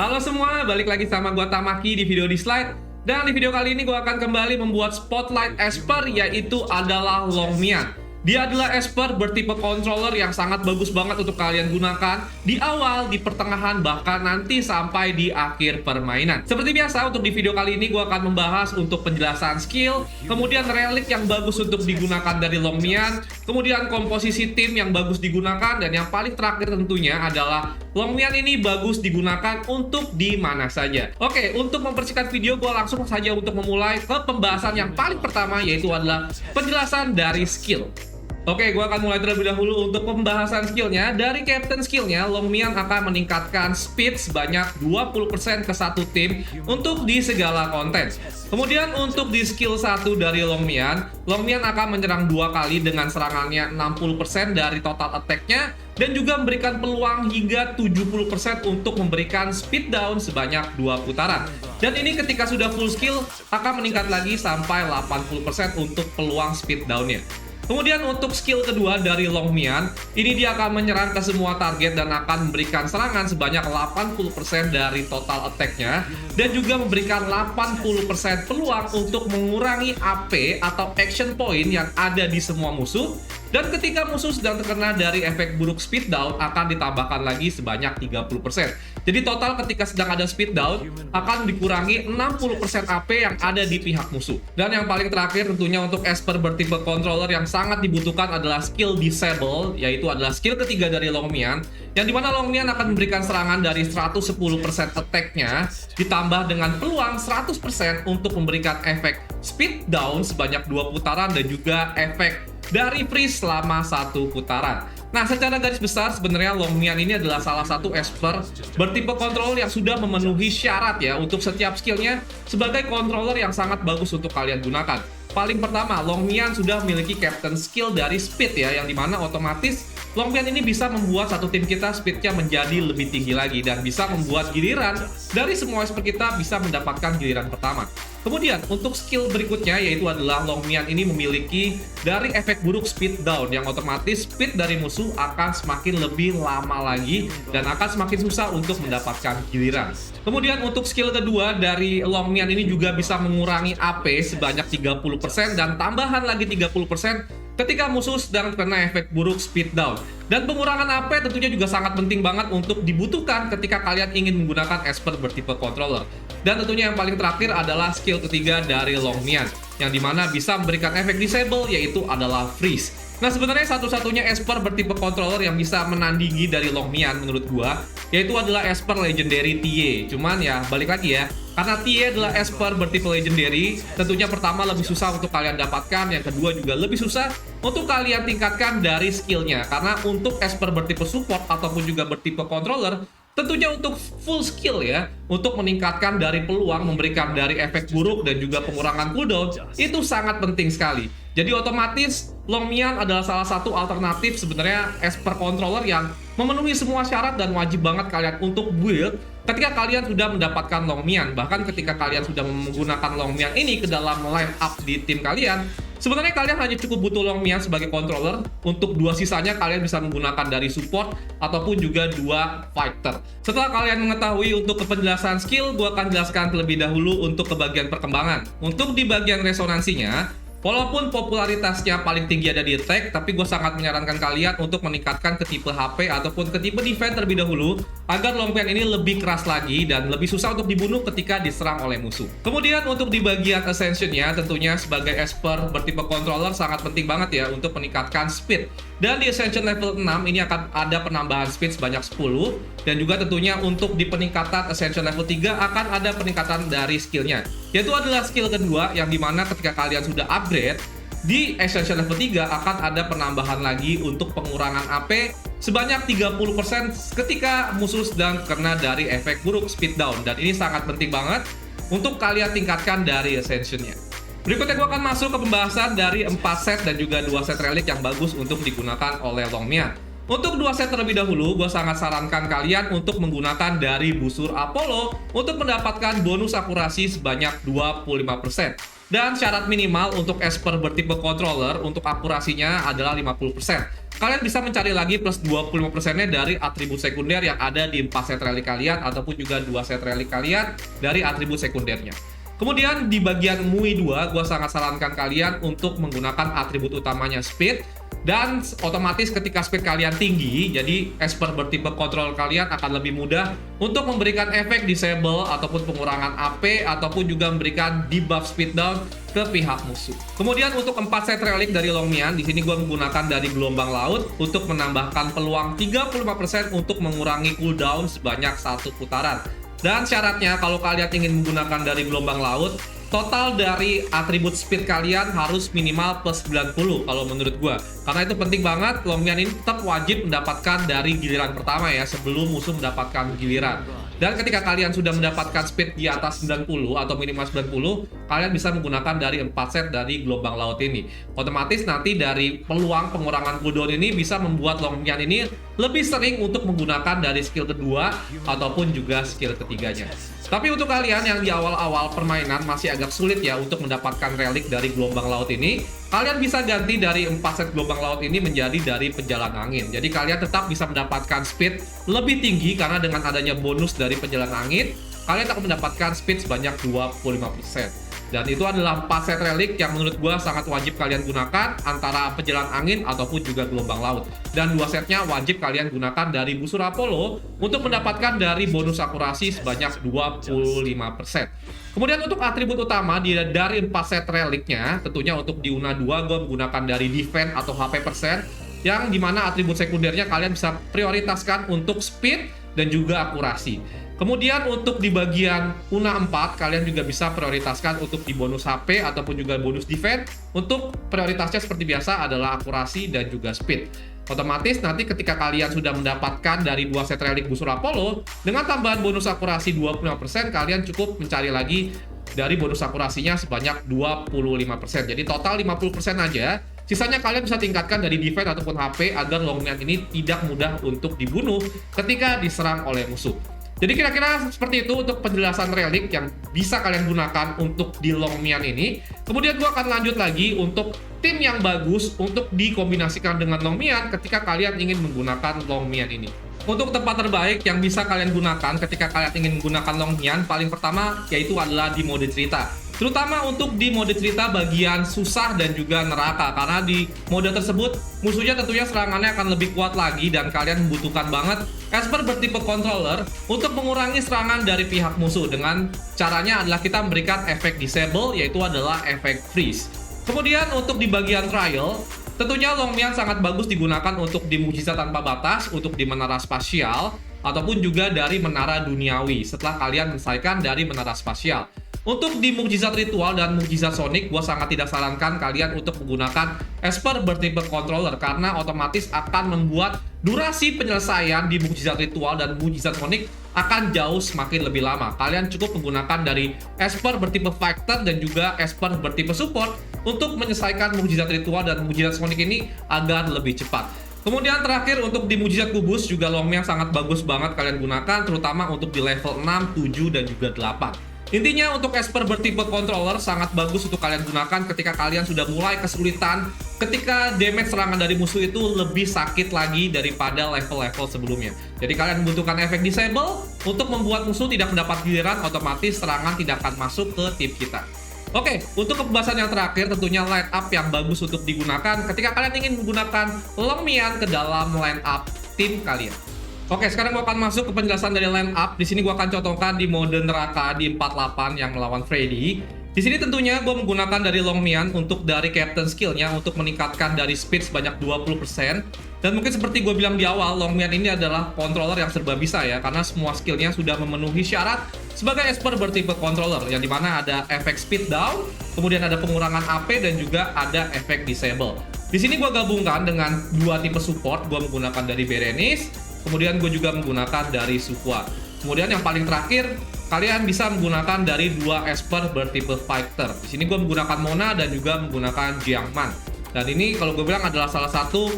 Halo semua, balik lagi sama gua Tamaki di video di slide. Dan di video kali ini gua akan kembali membuat spotlight Esper, yaitu adalah Longmian. Dia adalah Esper bertipe controller yang sangat bagus banget untuk kalian gunakan di awal, di pertengahan, bahkan nanti sampai di akhir permainan. Seperti biasa, untuk di video kali ini gua akan membahas untuk penjelasan skill, kemudian relik yang bagus untuk digunakan dari Longmian, kemudian komposisi tim yang bagus digunakan, dan yang paling terakhir tentunya adalah Longmian ini bagus digunakan untuk di mana saja. Oke, untuk mempersingkat video, gue langsung saja untuk memulai ke pembahasan yang paling pertama, yaitu adalah penjelasan dari skill. Oke, gue akan mulai terlebih dahulu untuk pembahasan skillnya. Dari Captain skillnya, Longmian akan meningkatkan speed sebanyak 20% ke satu tim untuk di segala konten. Kemudian untuk di skill 1 dari Longmian akan menyerang 2 kali dengan serangannya 60% dari total attack-nya, dan juga memberikan peluang hingga 70% untuk memberikan speed down sebanyak 2 putaran. Dan ini ketika sudah full skill akan meningkat lagi sampai 80% untuk peluang speed down-nya. Kemudian untuk skill kedua dari Longmian, ini dia akan menyerang ke semua target dan akan memberikan serangan sebanyak 80% dari total attack-nya, dan juga memberikan 80% peluang untuk mengurangi AP atau action point yang ada di semua musuh. Dan ketika musuh sedang terkena dari efek buruk speed down, akan ditambahkan lagi sebanyak 30%. Jadi total ketika sedang ada speed down, akan dikurangi 60% AP yang ada di pihak musuh. Dan yang paling terakhir tentunya untuk Esper bertipe controller yang sangat dibutuhkan adalah skill disable, yaitu adalah skill ketiga dari Longmian, yang dimana Longmian akan memberikan serangan dari 110% attack-nya, ditambah dengan peluang 100% untuk memberikan efek speed down sebanyak 2 putaran, dan juga efek dari freeze selama 1 putaran. Nah, secara garis besar sebenarnya Longmian ini adalah salah satu Esper bertipe controller yang sudah memenuhi syarat ya untuk setiap skillnya sebagai controller yang sangat bagus untuk kalian gunakan. Paling pertama, Longmian sudah memiliki Captain skill dari speed ya, yang dimana otomatis Longmian ini bisa membuat satu tim kita speednya menjadi lebih tinggi lagi, dan bisa membuat giliran dari semua Esper kita bisa mendapatkan giliran pertama. Kemudian untuk skill berikutnya, yaitu adalah Longmian ini memiliki dari efek buruk speed down, yang otomatis speed dari musuh akan semakin lebih lama lagi dan akan semakin susah untuk mendapatkan giliran. Kemudian untuk skill kedua dari Longmian ini juga bisa mengurangi AP sebanyak 30% dan tambahan lagi 30% ketika musuh sedang kena efek buruk speed down. Dan pengurangan AP tentunya juga sangat penting banget untuk dibutuhkan ketika kalian ingin menggunakan Esper bertipe controller. Dan tentunya yang paling terakhir adalah skill ketiga dari Longmian, yang dimana bisa memberikan efek disable, yaitu adalah freeze. Nah, sebenarnya satu-satunya Esper bertipe controller yang bisa menandingi dari Longmian menurut gua, yaitu adalah Esper Legendary TY. Cuman ya, balik lagi ya, karena TY adalah Esper bertipe Legendary, tentunya pertama lebih susah untuk kalian dapatkan, yang kedua juga lebih susah untuk kalian tingkatkan dari skillnya. Karena untuk Esper bertipe support ataupun juga bertipe controller, tentunya untuk full skill ya, untuk meningkatkan dari peluang, memberikan dari efek buruk dan juga pengurangan cooldown, itu sangat penting sekali. Jadi otomatis Longmian adalah salah satu alternatif sebenarnya Esper controller yang memenuhi semua syarat dan wajib banget kalian untuk build ketika kalian sudah mendapatkan Longmian. Bahkan ketika kalian sudah menggunakan Longmian ini ke dalam line up di tim kalian, sebenarnya kalian hanya cukup butuh Longmian sebagai controller. Untuk 2 sisanya kalian bisa menggunakan dari support ataupun juga 2 fighter. Setelah kalian mengetahui untuk penjelasan skill, gue akan jelaskan terlebih dahulu untuk ke bagian perkembangan. Untuk di bagian resonansinya, walaupun popularitasnya paling tinggi ada di attack, tapi gue sangat menyarankan kalian untuk meningkatkan ke tipe HP ataupun ke tipe defense terlebih dahulu, agar Longmian ini lebih keras lagi dan lebih susah untuk dibunuh ketika diserang oleh musuh. Kemudian untuk di bagian Ascension-nya, tentunya sebagai Esper bertipe controller sangat penting banget ya untuk meningkatkan speed. Dan di Ascension level 6 ini akan ada penambahan speed sebanyak 10, dan juga tentunya untuk di peningkatan Ascension level 3 akan ada peningkatan dari skillnya, yaitu adalah skill kedua, yang dimana ketika kalian sudah upgrade di Ascension level 3 akan ada penambahan lagi untuk pengurangan AP sebanyak 30% ketika musuh sedang kena dari efek buruk speed down. Dan ini sangat penting banget untuk kalian tingkatkan dari Ascension-nya. Berikutnya gue akan masuk ke pembahasan dari 4 set dan juga 2 set relik yang bagus untuk digunakan oleh Longmian. Untuk 2 set terlebih dahulu, gue sangat sarankan kalian untuk menggunakan dari busur Apollo untuk mendapatkan bonus akurasi sebanyak 25%. Dan syarat minimal untuk Esper bertipe controller untuk akurasinya adalah 50%. kalian bisa mencari lagi plus 25%-nya dari atribut sekunder yang ada di 4 set relic kalian ataupun juga 2 set relic kalian dari atribut sekundernya. Kemudian di bagian MUI 2, gue sangat sarankan kalian untuk menggunakan atribut utamanya speed. Dan otomatis ketika speed kalian tinggi, jadi Esper bertipe kontrol kalian akan lebih mudah untuk memberikan efek disable ataupun pengurangan AP ataupun juga memberikan debuff speed down ke pihak musuh. Kemudian untuk 4 set relic dari Longmian, di sini gue menggunakan dari gelombang laut untuk menambahkan peluang 35% untuk mengurangi cooldown sebanyak 1 putaran. Dan syaratnya kalau kalian ingin menggunakan dari gelombang laut, total dari atribut speed kalian harus minimal plus 90 kalau menurut gua. Karena itu penting banget, Longmian ini tetap wajib mendapatkan dari giliran pertama ya, sebelum musuh mendapatkan giliran. Dan ketika kalian sudah mendapatkan speed di atas 90 atau minimal 90, kalian bisa menggunakan dari 4 set dari gelombang laut ini. Otomatis nanti dari peluang pengurangan cooldown ini bisa membuat Longmian ini lebih sering untuk menggunakan dari skill kedua ataupun juga skill ketiganya. Tapi untuk kalian yang di awal-awal permainan masih agak sulit ya untuk mendapatkan relic dari gelombang laut ini, kalian bisa ganti dari 4 set gelombang laut ini menjadi dari penjalan angin. Jadi kalian tetap bisa mendapatkan speed lebih tinggi karena dengan adanya bonus dari penjalan angin, kalian akan mendapatkan speed sebanyak 25%. Dan itu adalah 4 set relic yang menurut gua sangat wajib kalian gunakan antara penjalan angin ataupun juga gelombang laut. Dan 2 setnya wajib kalian gunakan dari busur Apollo untuk mendapatkan dari bonus akurasi sebanyak 25%. Kemudian untuk atribut utama dari 4 set relicnya, tentunya untuk di UNA 2 gue menggunakan dari defense atau HP persen, yang dimana atribut sekundernya kalian bisa prioritaskan untuk speed dan juga akurasi. Kemudian untuk di bagian UNA 4, kalian juga bisa prioritaskan untuk di bonus HP ataupun juga bonus defense. Untuk prioritasnya seperti biasa adalah akurasi dan juga speed. Otomatis nanti ketika kalian sudah mendapatkan dari 2 set relic busur Apollo, dengan tambahan bonus akurasi 25%, kalian cukup mencari lagi dari bonus akurasinya sebanyak 25%. Jadi total 50% aja. Sisanya kalian bisa tingkatkan dari defense ataupun HP agar Longmian ini tidak mudah untuk dibunuh ketika diserang oleh musuh. Jadi kira-kira seperti itu untuk penjelasan relic yang bisa kalian gunakan untuk di Longmian ini. Kemudian gue akan lanjut lagi untuk tim yang bagus untuk dikombinasikan dengan Longmian ketika kalian ingin menggunakan Longmian ini. Untuk tempat terbaik yang bisa kalian gunakan ketika kalian ingin menggunakan Longmian, paling pertama yaitu adalah di mode cerita. Terutama untuk di mode cerita bagian susah dan juga neraka, karena di mode tersebut musuhnya tentunya serangannya akan lebih kuat lagi dan kalian membutuhkan banget Esper bertipe controller untuk mengurangi serangan dari pihak musuh. Dengan caranya adalah kita memberikan efek disable, yaitu adalah efek freeze. Kemudian untuk di bagian trial, tentunya Longmian sangat bagus digunakan untuk di mukjizat tanpa batas, untuk di menara spasial, ataupun juga dari menara duniawi setelah kalian menyelesaikan dari menara spasial. Untuk di mukjizat ritual dan mukjizat Sonic, gue sangat tidak sarankan kalian untuk menggunakan Esper bertipe controller karena otomatis akan membuat durasi penyelesaian di mukjizat ritual dan mukjizat Sonic akan jauh semakin lebih lama. Kalian cukup menggunakan dari Esper bertipe fighter dan juga Esper bertipe support untuk menyelesaikan mukjizat ritual dan mukjizat Sonic ini agar lebih cepat. Kemudian terakhir untuk di mukjizat kubus juga Longmian sangat bagus banget kalian gunakan, terutama untuk di level 6, 7, dan juga 8. Intinya untuk Esper bertipe controller sangat bagus untuk kalian gunakan ketika kalian sudah mulai kesulitan, ketika damage serangan dari musuh itu lebih sakit lagi daripada level-level sebelumnya. Jadi kalian membutuhkan efek disable untuk membuat musuh tidak mendapat giliran, otomatis serangan tidak akan masuk ke tim kita. Oke, untuk pembahasan yang terakhir tentunya line up yang bagus untuk digunakan ketika kalian ingin menggunakan Longmian ke dalam line up tim kalian. Oke, sekarang gue akan masuk ke penjelasan dari line up. Di sini gue akan contohkan di mode neraka di 48 yang melawan Freddy. Di sini tentunya gue menggunakan dari Longmian untuk dari Captain Skill-nya untuk meningkatkan dari speed sebanyak 20%. Dan mungkin seperti gue bilang di awal, Longmian ini adalah controller yang serba bisa ya, karena semua skillnya sudah memenuhi syarat sebagai Esper bertipe controller, yang dimana ada efek speed down, kemudian ada pengurangan AP dan juga ada efek disable. Di sini gue gabungkan dengan 2 tipe support, gue menggunakan dari Berenice, kemudian gue juga menggunakan dari Sukwa. Kemudian yang paling terakhir, kalian bisa menggunakan dari 2 Esper bertipe fighter. Di sini gue menggunakan Mona dan juga menggunakan Jiangman. Dan ini kalau gue bilang adalah salah satu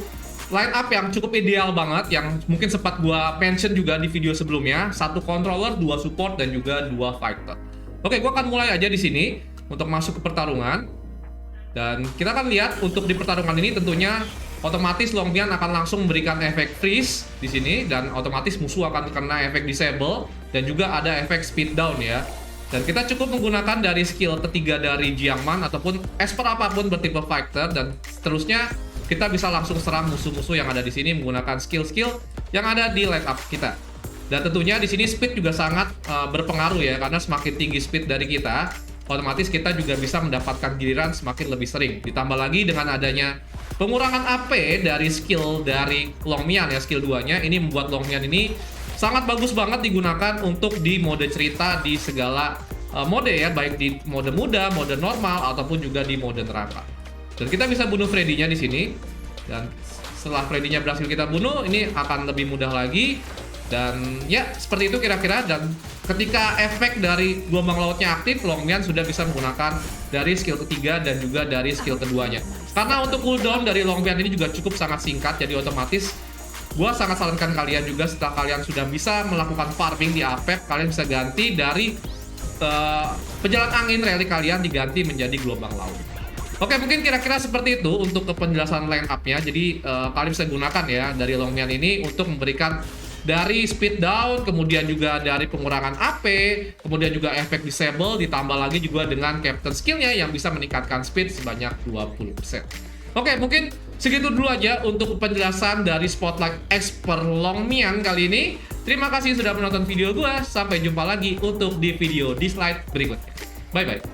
line up yang cukup ideal banget, yang mungkin sempat gue mention juga di video sebelumnya. 1 controller, 2 support, dan juga 2 fighter. Oke, gue akan mulai aja di sini untuk masuk ke pertarungan. Dan kita akan lihat untuk di pertarungan ini tentunya otomatis Longmian akan langsung memberikan efek freeze di sini, dan otomatis musuh akan kena efek disable, dan juga ada efek speed down ya. Dan kita cukup menggunakan dari skill ketiga dari Jiangman ataupun Esper apapun bertipe fighter, dan seterusnya kita bisa langsung serang musuh-musuh yang ada di sini menggunakan skill-skill yang ada di line up kita. Dan tentunya di sini speed juga sangat berpengaruh ya, karena semakin tinggi speed dari kita, otomatis kita juga bisa mendapatkan giliran semakin lebih sering. Ditambah lagi dengan adanya pengurangan AP dari skill dari Longmian ya, skill 2-nya, ini membuat Longmian ini sangat bagus banget digunakan untuk di mode cerita di segala mode ya, baik di mode muda, mode normal, ataupun juga di mode neraka. Dan kita bisa bunuh Freddy-nya di sini. Dan setelah Freddy-nya berhasil kita bunuh, ini akan lebih mudah lagi. Dan ya, seperti itu kira-kira. Dan ketika efek dari gelombang lautnya aktif, Longmian sudah bisa menggunakan dari skill ketiga dan juga dari skill keduanya. Karena untuk cooldown dari Longmian ini juga cukup sangat singkat, jadi otomatis gua sangat sarankan kalian juga setelah kalian sudah bisa melakukan farming di APEP, kalian bisa ganti dari penjalan angin rally kalian diganti menjadi gelombang laut. Oke, mungkin kira-kira seperti itu untuk penjelasan line up-nya. Jadi kalian bisa gunakan ya dari Longmian ini untuk memberikan dari speed down, kemudian juga dari pengurangan AP, kemudian juga efek disable, ditambah lagi juga dengan captain skill-nya yang bisa meningkatkan speed sebanyak 20%. Oke, mungkin segitu dulu aja untuk penjelasan dari Spotlight Esper Longmian kali ini. Terima kasih sudah menonton video gue. Sampai jumpa lagi untuk di video di slide berikutnya. Bye-bye.